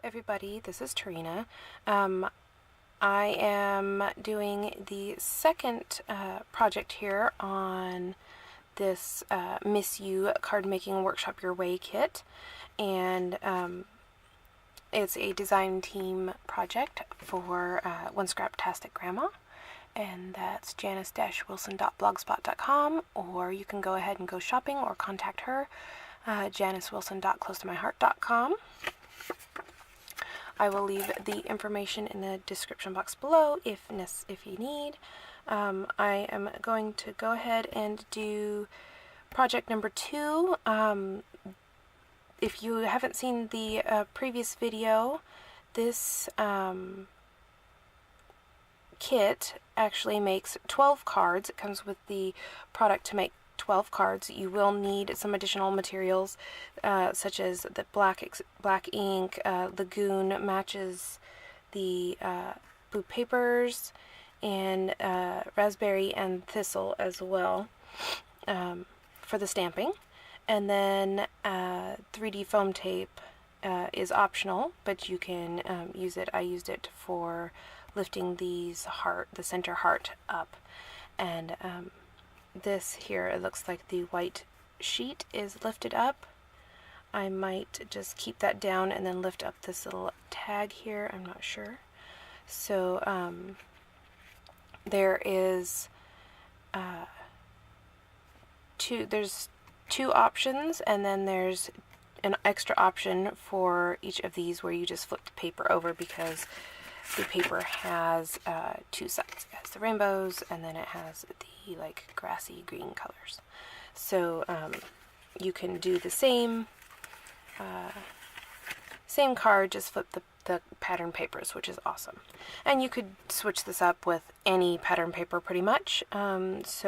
everybody, this is Tarina. I am doing the second project here on this Miss You Card Making Workshop Your Way kit, and it's a design team project for One Scraptastic Grandma, and that's janice-wilson.blogspot.com, or you can go ahead and go shopping or contact her, janicewilson.closetomyheart.com. I will leave the information in the description box below if you need. I am going to go ahead and do project number 2. If you haven't seen the previous video, this kit actually makes 12 cards. It comes with the product to make 12 cards. You will need some additional materials such as the black ink, Lagoon matches the blue papers, and raspberry and thistle as well for the stamping. And then 3D foam tape is optional, but you can use it. I used it for lifting the center heart up. And this here, it looks like the white sheet is lifted up. I might just keep that down and then lift up this little tag here. I'm not sure. So there is there's two options, and then there's an extra option for each of these where you just flip the paper over, because the paper has two sides. It has the rainbows, and then it has the like grassy green colors. So you can do the same card, just flip the pattern papers, which is awesome. And you could switch this up with any pattern paper pretty much. Let's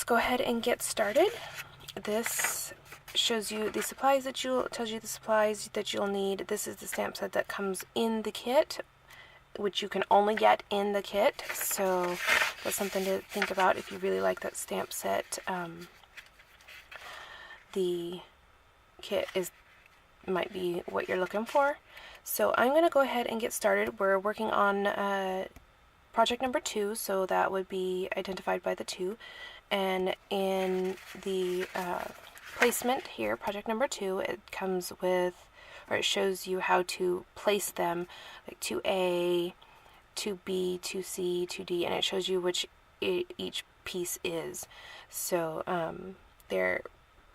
go ahead and get started. This shows you the supplies that tells you the supplies that you'll need. This is the stamp set that comes in the kit, which you can only get in the kit. So that's something to think about if you really like that stamp set. The kit might be what you're looking for. So I'm going to go ahead and get started. We're working on project number 2, so that would be identified by the 2. And in the placement here, project number 2, it comes with, or it shows you how to place them, like 2A, 2B, 2C, 2D, and it shows you which each piece is. So they're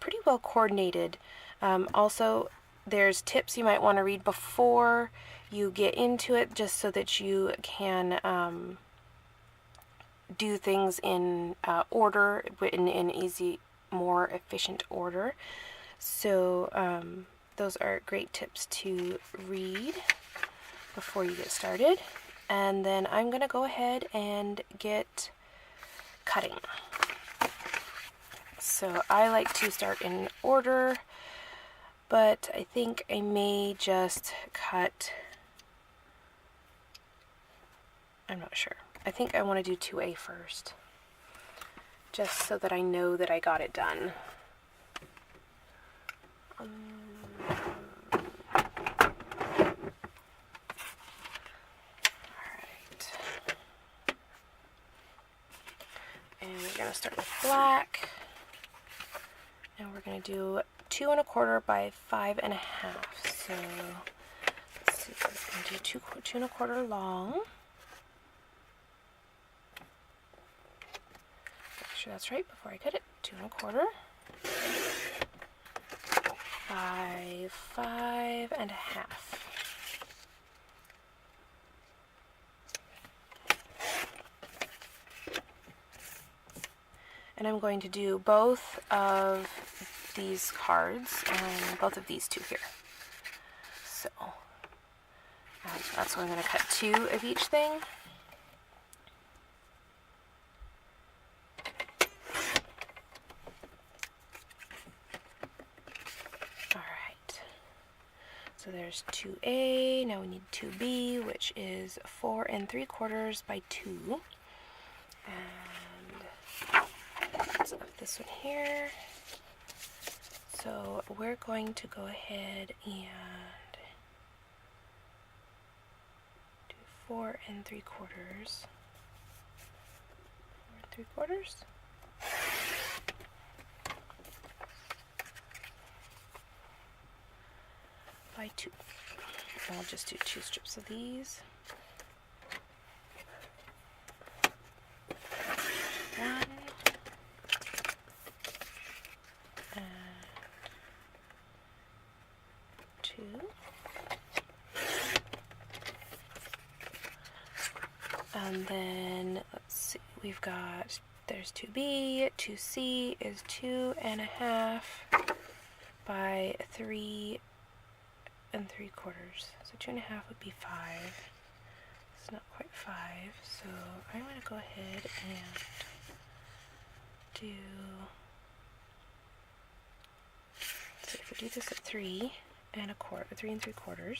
pretty well coordinated. Also, there's tips you might want to read before you get into it, just so that you can do things in order, in easy, more efficient order. So those are great tips to read before you get started. And then I'm going to go ahead and get cutting. So I like to start in order, but I think I may just cut, I'm not sure. I think I want to do 2A first, just so that I know that I got it done. Alright. And we're going to start with black. And we're going to do 2 1/4 by 5 1/2. So let's see, we're going to do 2 1/4 long. Make sure that's right before I cut it. 2 1/4 by 5 1/2. And I'm going to do both of these cards and both of these 2 here. So that's why I'm going to cut 2 of each thing. Alright. So there's 2A. Now we need 2B, which is 4 3/4 by 2. And let's up this one here. So we're going to go ahead and do 4 3/4. 4 3/4. By 2. I'll just do 2 strips of these. 1 and 2. And then let's see, we've got, there's 2B, 2C is 2 1/2 by 3 3/4. So 2 1/2 would be 5. It's not quite 5, so I'm going to go ahead and do, so if we do this at 3 1/4, 3 3/4, there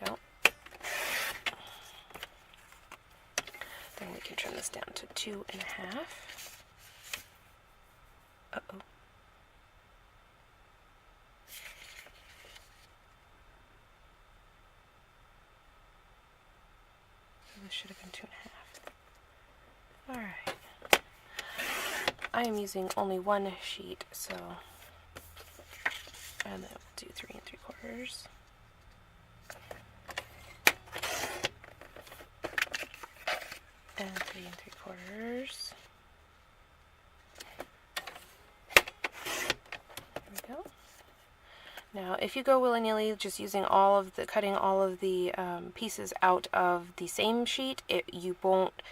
we go. Then we can trim this down to 2 1/2. Uh-oh. This should have been 2 1/2. Alright. I am using only one sheet, so, and then we'll do 3 3/4. And 3 3/4. There we go. Now, if you go willy-nilly, just using all of the, cutting all of the pieces out of the same sheet, you won't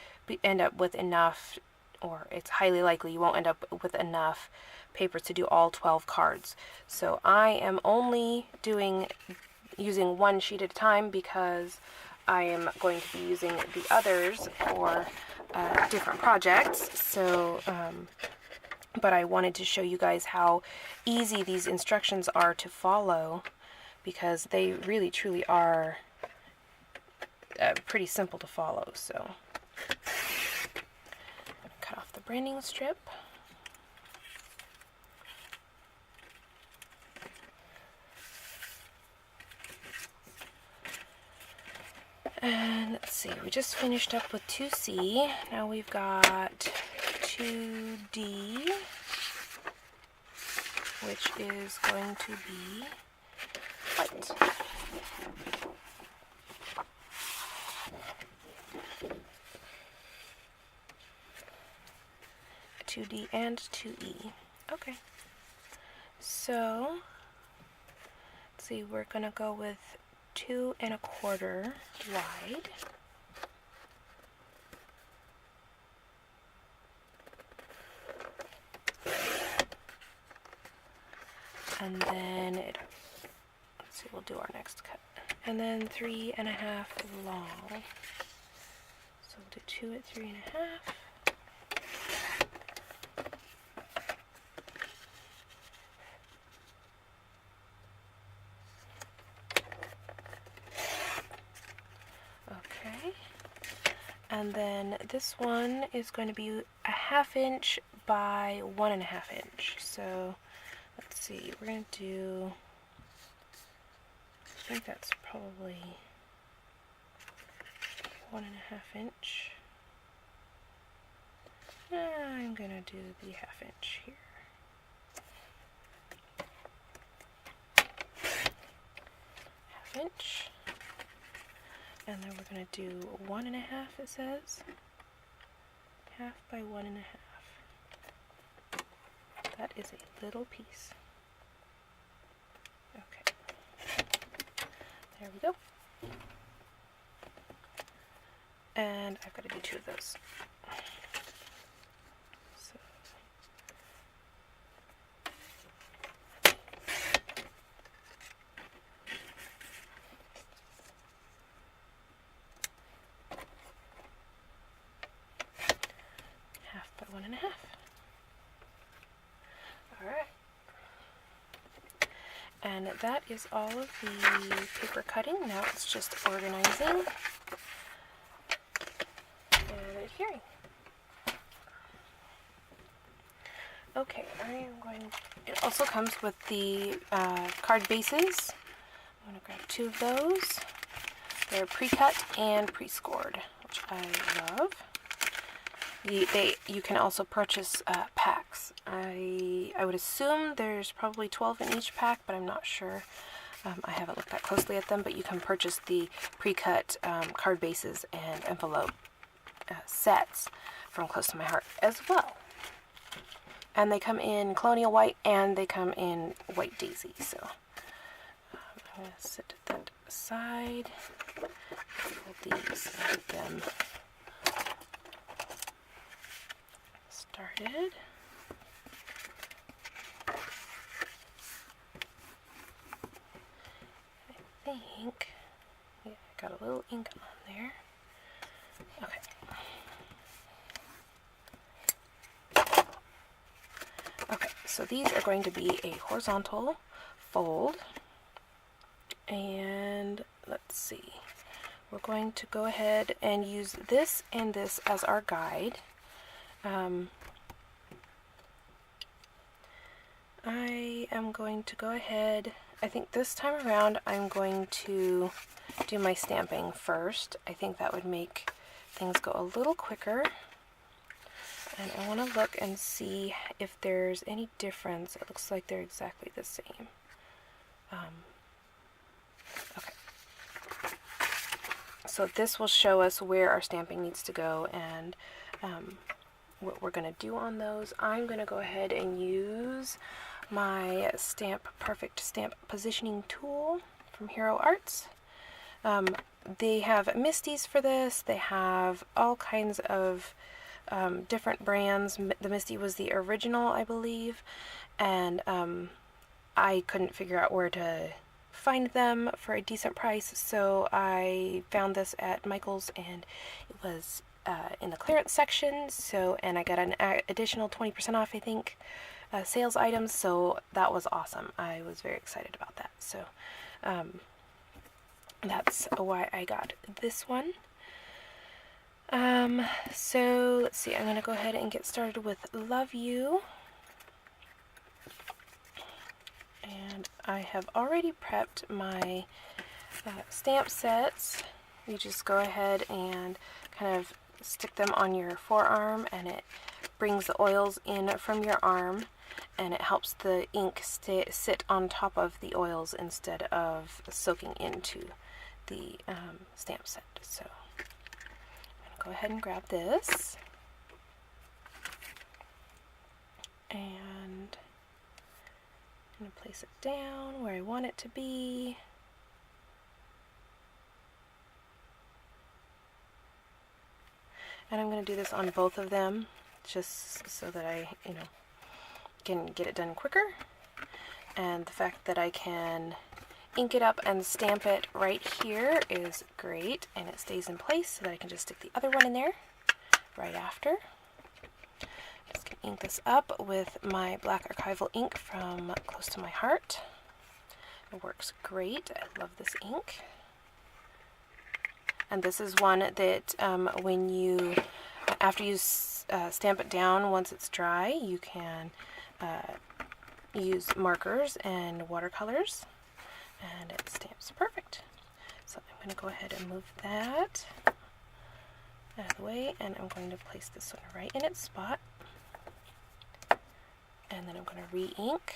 end up with enough, or it's highly likely you won't end up with enough paper to do all 12 cards. So I am only using one sheet at a time because I am going to be using the others for different projects. So, but I wanted to show you guys how easy these instructions are to follow, because they really truly are pretty simple to follow. So cut off the branding strip. And let's see, we just finished up with 2C. Now we've got 2D, which is going to be white. (2D) and 2E. Okay. So, let's see, we're going to go with 2 1/4 wide. And then, let's see, we'll do our next cut. And then 3 1/2 long. So we'll do 2 at 3 1/2. Okay. And then this one is going to be a 1/2 inch by 1 1/2 inch. So let's see, we're going to do, I think that's probably 1 1/2 inch. I'm going to do the 1/2 inch here. 1/2 inch. And then we're going to do 1 1/2, it says. 1/2 by 1 1/2. That is a little piece. Okay. There we go. And I've got to do 2 of those. So. Half by 1 1/2. Alright. And that is all of the paper cutting. Now it's just organizing and adhering. Okay, it also comes with the card bases. I'm going to grab 2 of those. They're pre-cut and pre-scored, which I love. You can also purchase packs. I would assume there's probably 12 in each pack, but I'm not sure. I haven't looked that closely at them, but you can purchase the pre-cut card bases and envelope sets from Close to My Heart as well. And they come in Colonial White and they come in White Daisy. So I'm going to set that aside. Hold these and get them started. I think, yeah, I got a little ink on there. Okay. Okay, so these are going to be a horizontal fold, and let's see, we're going to go ahead and use this and this as our guide. I am going to go ahead, I think this time around I'm going to do my stamping first. I think that would make things go a little quicker. And I want to look and see if there's any difference. It looks like they're exactly the same. Okay. So this will show us where our stamping needs to go and what we're going to do on those. I'm going to go ahead and use my Perfect Stamp Positioning Tool from Hero Arts. They have Misties for this. They have all kinds of different brands. The Misty was the original, I believe, and I couldn't figure out where to find them for a decent price, so I found this at Michael's, and it was in the clearance section, and I got an additional 20% off, I think, sales items, so that was awesome. I was very excited about that, so that's why I got this one. So let's see, I'm going to go ahead and get started with Love You. And I have already prepped my stamp sets. You just go ahead and kind of stick them on your forearm, and it brings the oils in from your arm, and it helps the ink sit on top of the oils instead of soaking into the stamp set. So go ahead and grab this, and I'm going to place it down where I want it to be. And I'm going to do this on both of them just so that I, can get it done quicker. And the fact that I can ink it up and stamp it right here is great, and it stays in place so that I can just stick the other one in there right after. Just going to ink this up with my black archival ink from Close to My Heart. It works great. I love this ink. And this is one that after you stamp it down, once it's dry, you can use markers and watercolors, and it stamps perfect. So I'm going to go ahead and move that out of the way, and I'm going to place this one right in its spot, and then I'm going to re-ink.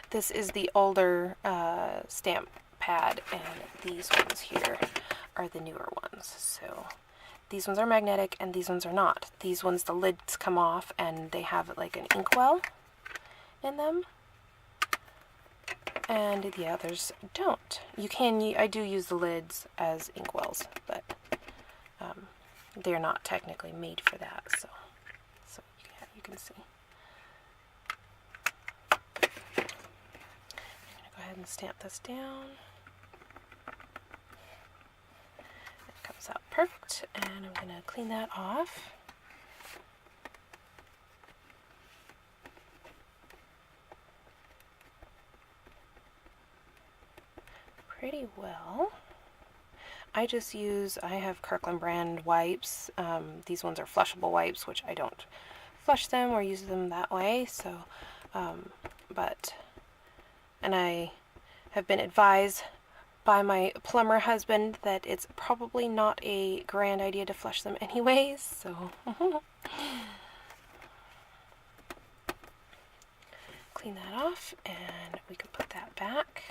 This is the older stamp pad, and these ones here are the newer ones. So these ones are magnetic and these ones are not. These ones, the lids come off and they have like an inkwell in them, and the others don't. I do use the lids as inkwells, but they're not technically made for that. So yeah, you can see. Go ahead and stamp this down. It comes out perfect, and I'm going to clean that off. Pretty well. I have Kirkland brand wipes. These ones are flushable wipes, which I don't flush them or use them that way. So, and I have been advised by my plumber husband that it's probably not a grand idea to flush them anyways. So, clean that off, and we can put that back.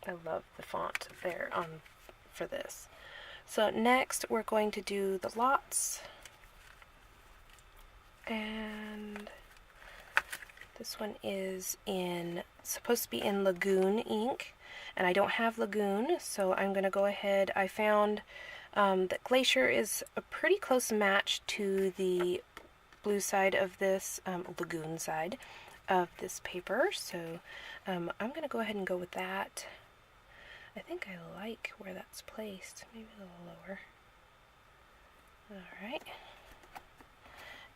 I love the font there for this. So next we're going to do the lots, and this one is supposed to be in Lagoon ink, and I don't have Lagoon, so I'm going to go ahead. I found that Glacier is a pretty close match to the blue side of this, Lagoon side of this paper, so I'm going to go ahead and go with that. I think I like where that's placed, maybe a little lower. Alright,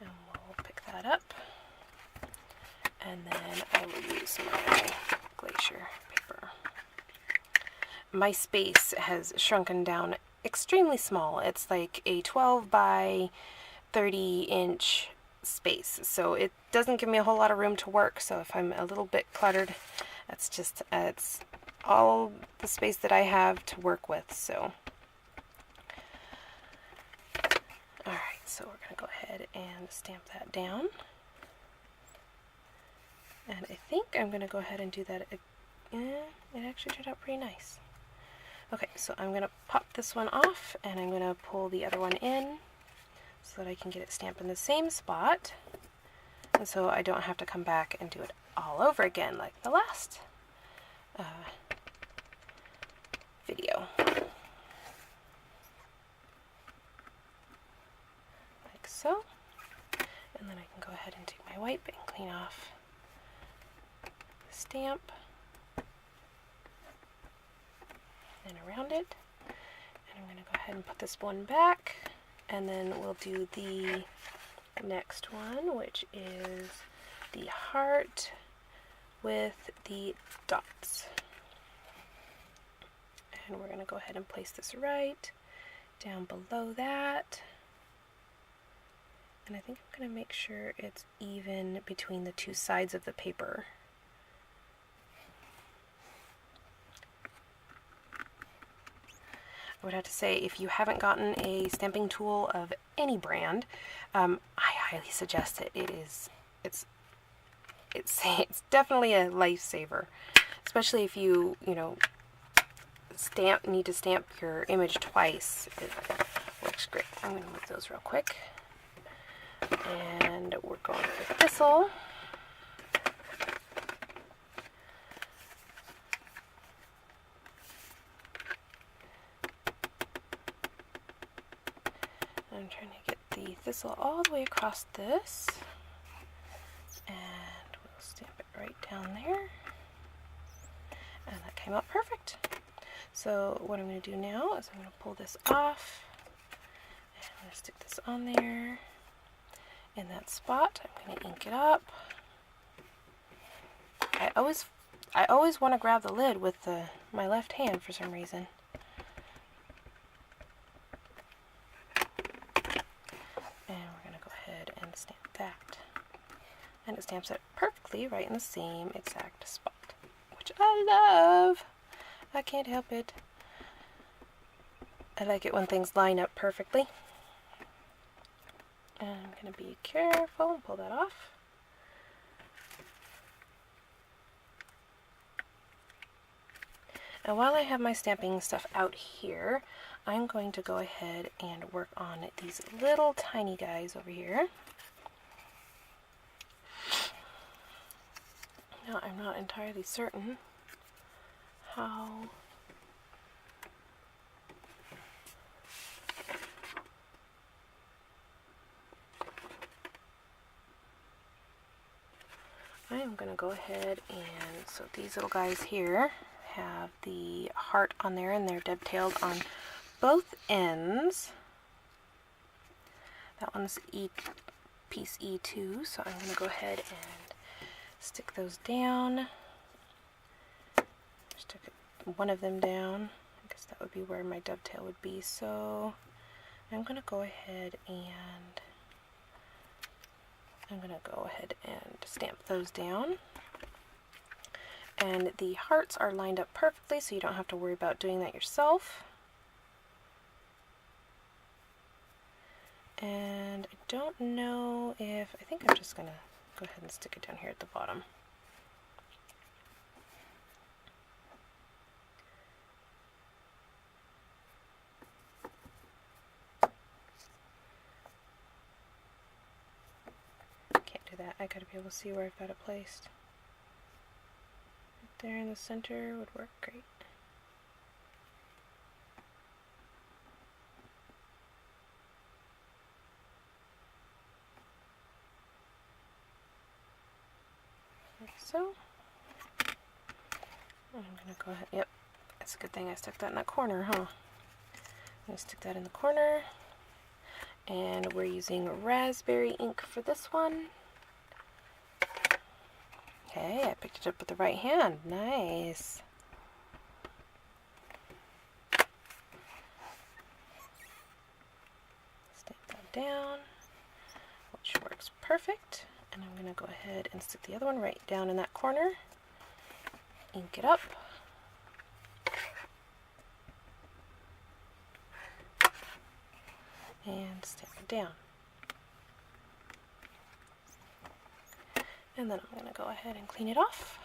and we'll pick that up, and then I will use my Glacier paper. My space has shrunken down extremely small. It's like a 12 by 30 inch space, so it doesn't give me a whole lot of room to work. So if I'm a little bit cluttered, that's just it's all the space that I have to work with. So alright, so we're going to go ahead and stamp that down, and I think I'm going to go ahead and do that again. It actually turned out pretty nice. Okay, so I'm going to pop this one off, and I'm going to pull the other one in so that I can get it stamped in the same spot, and so I don't have to come back and do it all over again like the last video. Like so. And then I can go ahead and take my wipe and clean off the stamp and around it. And I'm going to go ahead and put this one back, and then we'll do the next one, which is the heart with the dots. And we're going to go ahead and place this right down below that. And I think I'm going to make sure it's even between the two sides of the paper. I would have to say, if you haven't gotten a stamping tool of any brand, I highly suggest it. It's definitely a lifesaver, especially if you need to stamp your image twice. It works great. I'm going to move those real quick, and we're going for thistle. I'm trying to get the thistle all the way across this, and we'll stamp it right down there, and that came out perfect. So what I'm going to do now is I'm going to pull this off, and I'm going to stick this on there in that spot. I'm going to ink it up. I always want to grab the lid with my left hand for some reason. And we're going to go ahead and stamp that. And it stamps it perfectly right in the same exact spot, which I love. I can't help it. I like it when things line up perfectly. And I'm going to be careful and pull that off. And while I have my stamping stuff out here, I'm going to go ahead and work on these little tiny guys over here. Now, I'm not entirely certain how I am going to go ahead and, so these little guys here have the heart on there, and they're dovetailed on both ends. That one's piece E2, so I'm going to go ahead and stick those down. Stick it one of them down. I guess that would be where my dovetail would be. So I'm going to go ahead and stamp those down. And the hearts are lined up perfectly, so you don't have to worry about doing that yourself. And I don't know if, I think I'm just going to go ahead and stick it down here at the bottom. Can't do that. I gotta be able to see where I've got it placed. Right there in the center would work great. Like so. I'm gonna go ahead, yep, that's a good thing I stuck that in that corner, huh? I'm gonna stick that in the corner. And we're using raspberry ink for this one. Okay, I picked it up with the right hand. Nice. Stamp that down, which works perfect. And I'm going to go ahead and stick the other one right down in that corner. Ink it up. And stamp it down. And then I'm going to go ahead and clean it off.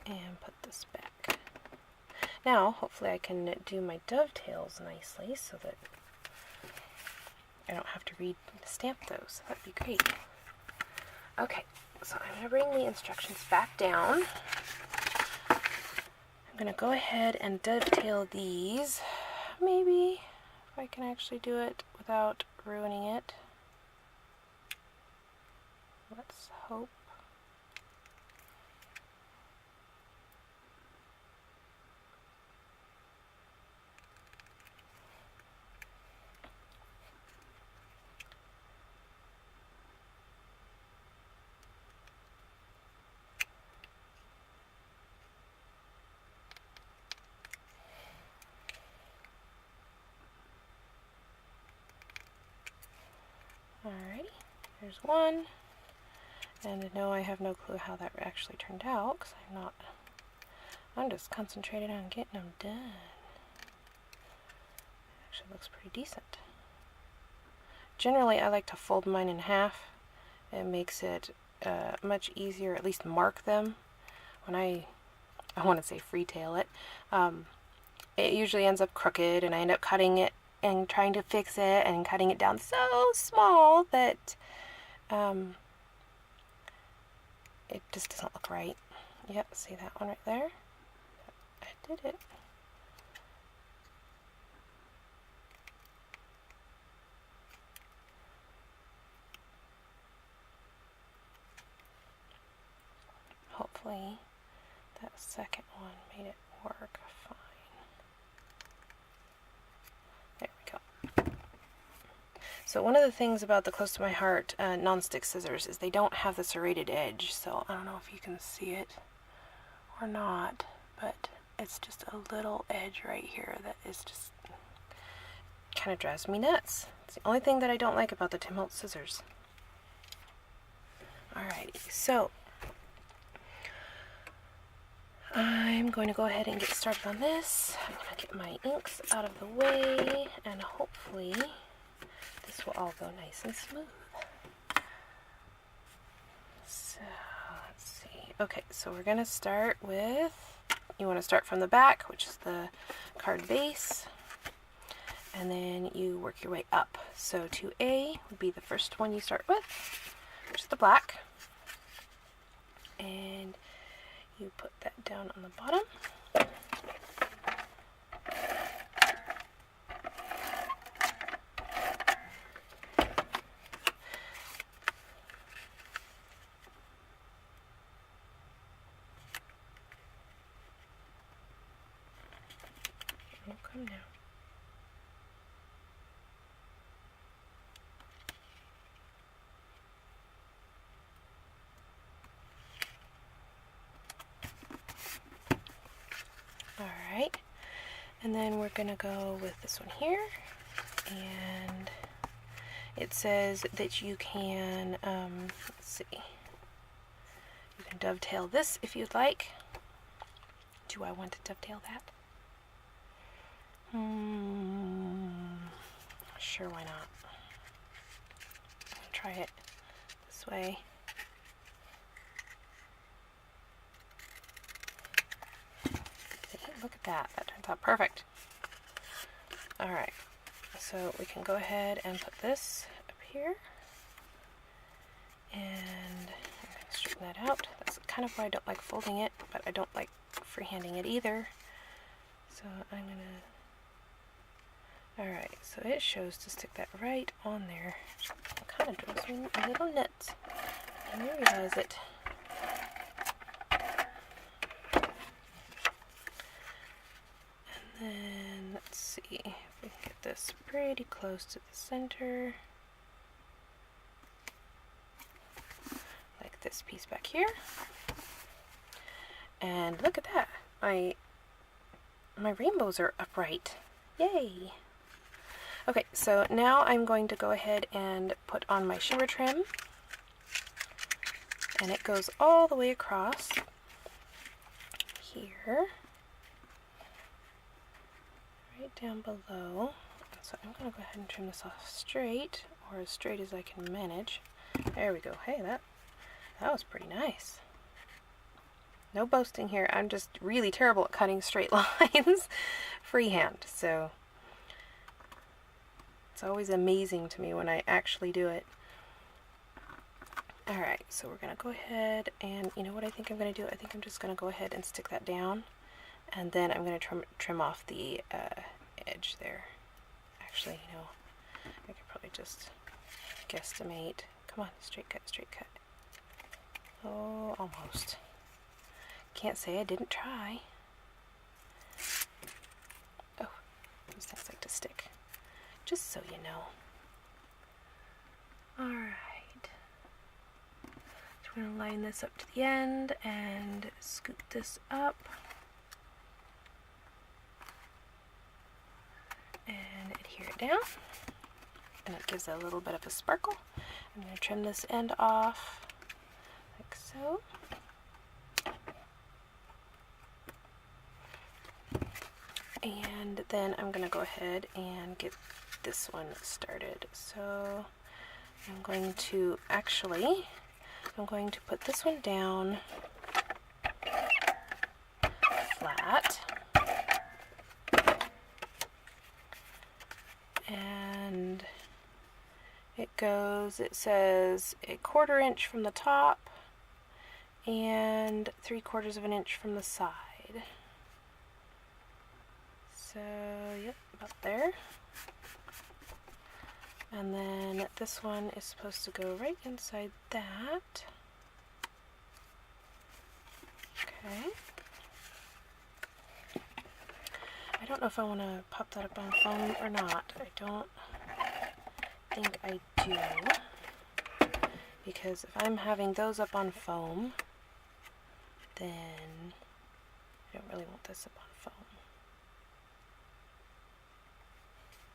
And put this back. Now, hopefully I can do my dovetails nicely so that I don't have to re-stamp those. That'd be great. Okay, so I'm going to bring the instructions back down. I'm going to go ahead and dovetail these. Maybe if I can actually do it without ruining it. Let's hope. Alrighty, there's one, and no, I have no clue how that actually turned out because I'm just concentrated on getting them done. Actually looks pretty decent. Generally, I like to fold mine in half. It makes it much easier, at least mark them. When I want to say freetail it, it usually ends up crooked, and I end up cutting it and trying to fix it and cutting it down so small that it just doesn't look right. Yep, see that one right there? I did it. Hopefully that second one made it work fine. There we go. So one of the things about the Close to My Heart non-stick scissors is they don't have the serrated edge, so I don't know if you can see it or not, but it's just a little edge right here that is just kind of drives me nuts. It's the only thing that I don't like about the Tim Holtz scissors. Alrighty, so I'm going to go ahead and get started on this. I'm going to get my inks out of the way, and hopefully this will all go nice and smooth. So, let's see. Okay, so we're going to start with, you want to start from the back, which is the card base, and then you work your way up. So 2A would be the first one you start with, which is the black. And you put that down on the bottom. Oh, come down. And then we're going to go with this one here. And it says that you can, let's see, you can dovetail this if you'd like. Do I want to dovetail that? Sure, why not? I'll try it this way. See, look at that. That turns out perfect. Alright, so we can go ahead and put this up here. And I'm going to straighten that out. That's kind of why I don't like folding it, but I don't like freehanding it either. So I'm going to... Alright, so it shows to stick that right on there. It kind of drives me a little nuts. I didn't realize it. And then, let's see if we can get this pretty close to the center. Like this piece back here. And look at that. My rainbows are upright. Yay! Okay, so now I'm going to go ahead and put on my shimmer trim. And it goes all the way across here. Right down below. So I'm going to go ahead and trim this off straight, or as straight as I can manage. There we go. Hey, that was pretty nice. No boasting here. I'm just really terrible at cutting straight lines freehand, so it's always amazing to me when I actually do it. Alright, so we're going to go ahead and, you know what I think I'm going to do? I think I'm just going to go ahead and stick that down, and then I'm going to trim off the edge there. Actually, you know, I could probably just guesstimate. Come on, straight cut, straight cut. Oh, almost. Can't say I didn't try. Oh, those things like to stick. Just so you know. Alright. So we're going to line this up to the end and scoop this up. And adhere it down. And it gives it a little bit of a sparkle. I'm going to trim this end off like so. And then I'm going to go ahead and get this one started. So I'm going to put this one down flat. And it says 1/4 inch from the top and 3/4 of an inch from the side. So, yep, about there. And then this one is supposed to go right inside that. Okay. I don't know if I want to pop that up on foam or not. I don't think I do. Because if I'm having those up on foam, then I don't really want this up on foam.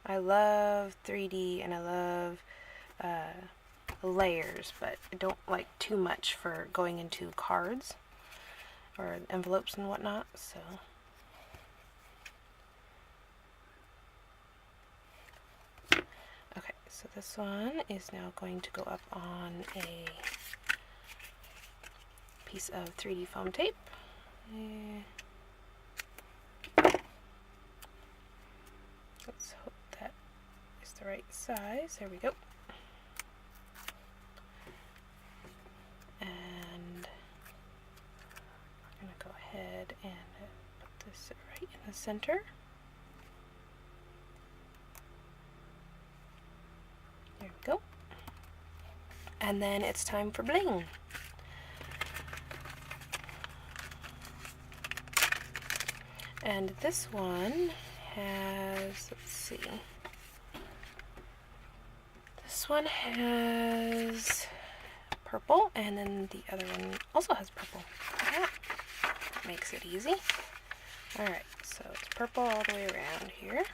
I love 3D and I love layers, but I don't like too much for going into cards or envelopes and whatnot, so. Okay, so this one is now going to go up on a piece of 3D foam tape. Let's hope that is the right size. There we go. And I'm going to go ahead and put this right in the center. There we go. And then it's time for bling. And this one has, let's see, this one has purple, and then the other one also has purple. Yeah, that makes it easy. Alright, so it's purple all the way around here. Is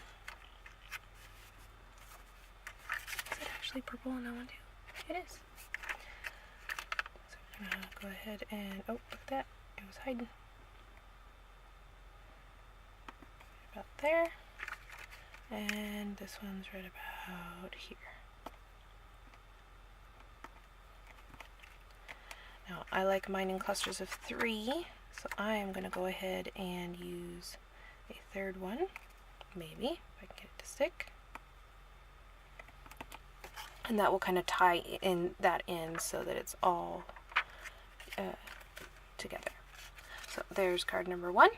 it actually purple on that one too? It is. So I'm gonna go ahead and, oh, look at that. It was hiding. About there. And this one's right about here. Now, I like mine in clusters of 3, so I am going to go ahead and use a third one, maybe, if I can get it to stick. And that will kind of tie in so that it's all together. So there's card number 1.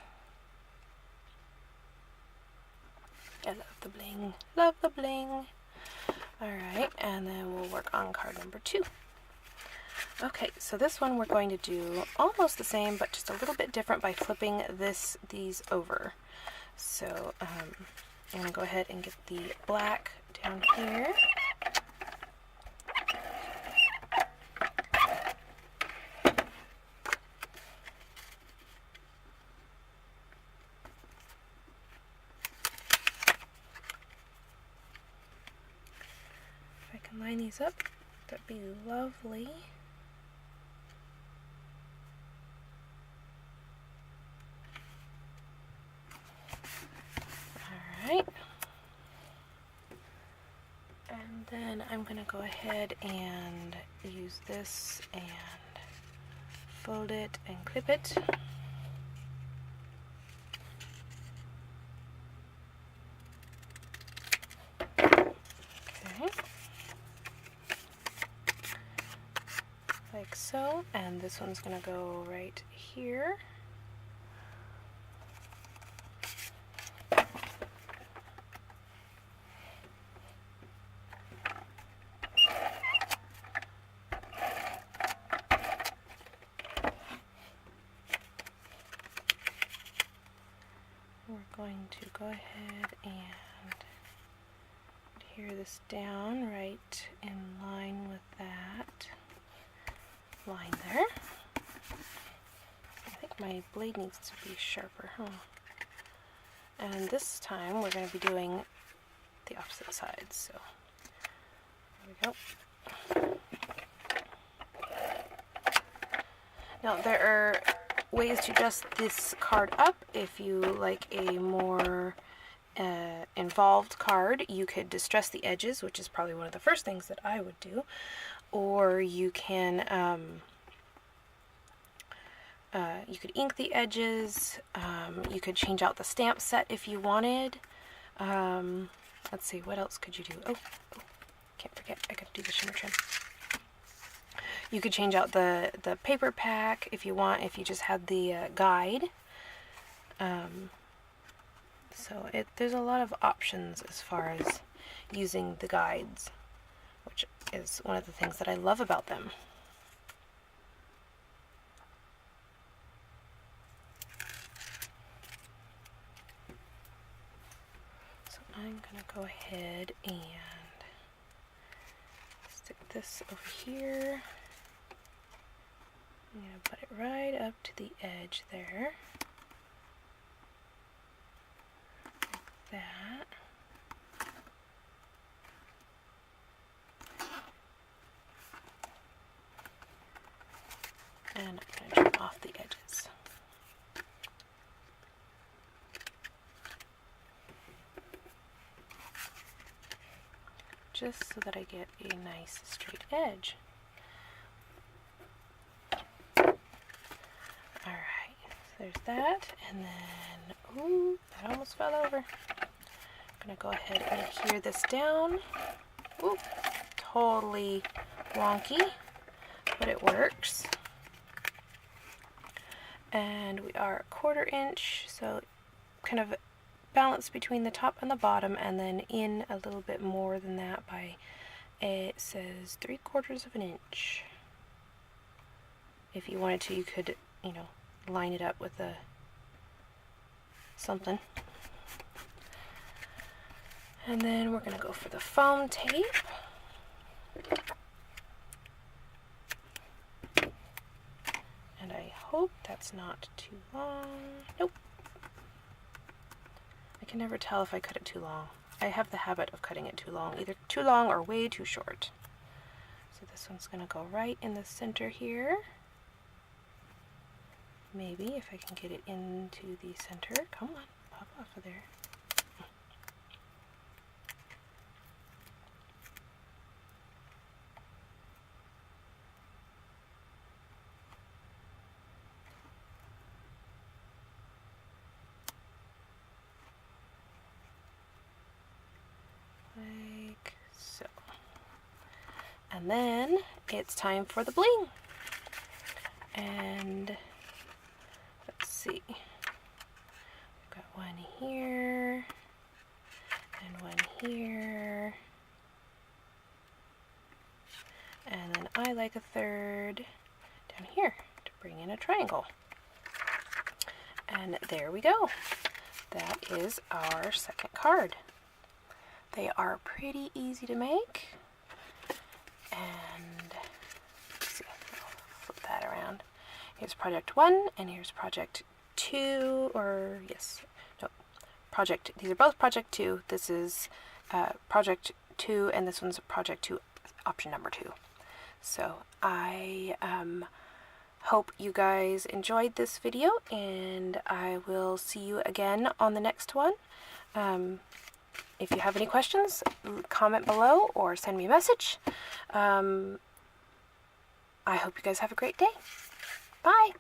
I love the bling, love the bling. Alright, and then we'll work on card number 2. Okay, so this one we're going to do almost the same, but just a little bit different by flipping these over. So I'm going to go ahead and get the black down here. If I can line these up, that'd be lovely. Alright. And then I'm going to go ahead and use this and fold it and clip it. Okay. Like so. And this one's going to go right here. We're going to go ahead and adhere this down right in line with that line there. I think my blade needs to be sharper, huh? And this time we're going to be doing the opposite side, so there we go. Now there are ways to dress this card up. If you like a more involved card, you could distress the edges, which is probably one of the first things that I would do, or you can you could ink the edges. You could change out the stamp set if you wanted. Let's see, what else could you do? Oh, can't forget, I gotta do the shimmer trim. You could change out the paper pack if you want, if you just had the guide. So there's a lot of options as far as using the guides, which is one of the things that I love about them. So I'm going to go ahead and stick this over here. I'm going to put it right up to the edge there. Like that. And I'm going to trim off the edges. Just so that I get a nice straight edge. Alright, so there's that, and then, ooh, that almost fell over. I'm going to go ahead and adhere this down. Ooh, totally wonky, but it works. And we are 1/4 inch, so kind of balance between the top and the bottom, and then in a little bit more than that by, it says 3/4 inch. If you wanted to, you could, you know, line it up with something. And then we're going to go for the foam tape. And I hope that's not too long. Nope. can never tell if I cut it too long. I have the habit of cutting it too long, either too long or way too short. So this one's going to go right in the center here. Maybe if I can get it into the center. Come on, pop off of there. Like so. And then it's time for the bling. And let's see. We've got one here and one here. And then I like a third down here to bring in a triangle. And there we go. That is our second card. They are pretty easy to make. And let's see, I'll flip that around. Here's project 1 and here's project 2, or yes, no, project, these are both project 2. This is project 2 and this one's project 2, option number 2. So I hope you guys enjoyed this video, and I will see you again on the next one. If you have any questions, comment below or send me a message. I hope you guys have a great day. Bye!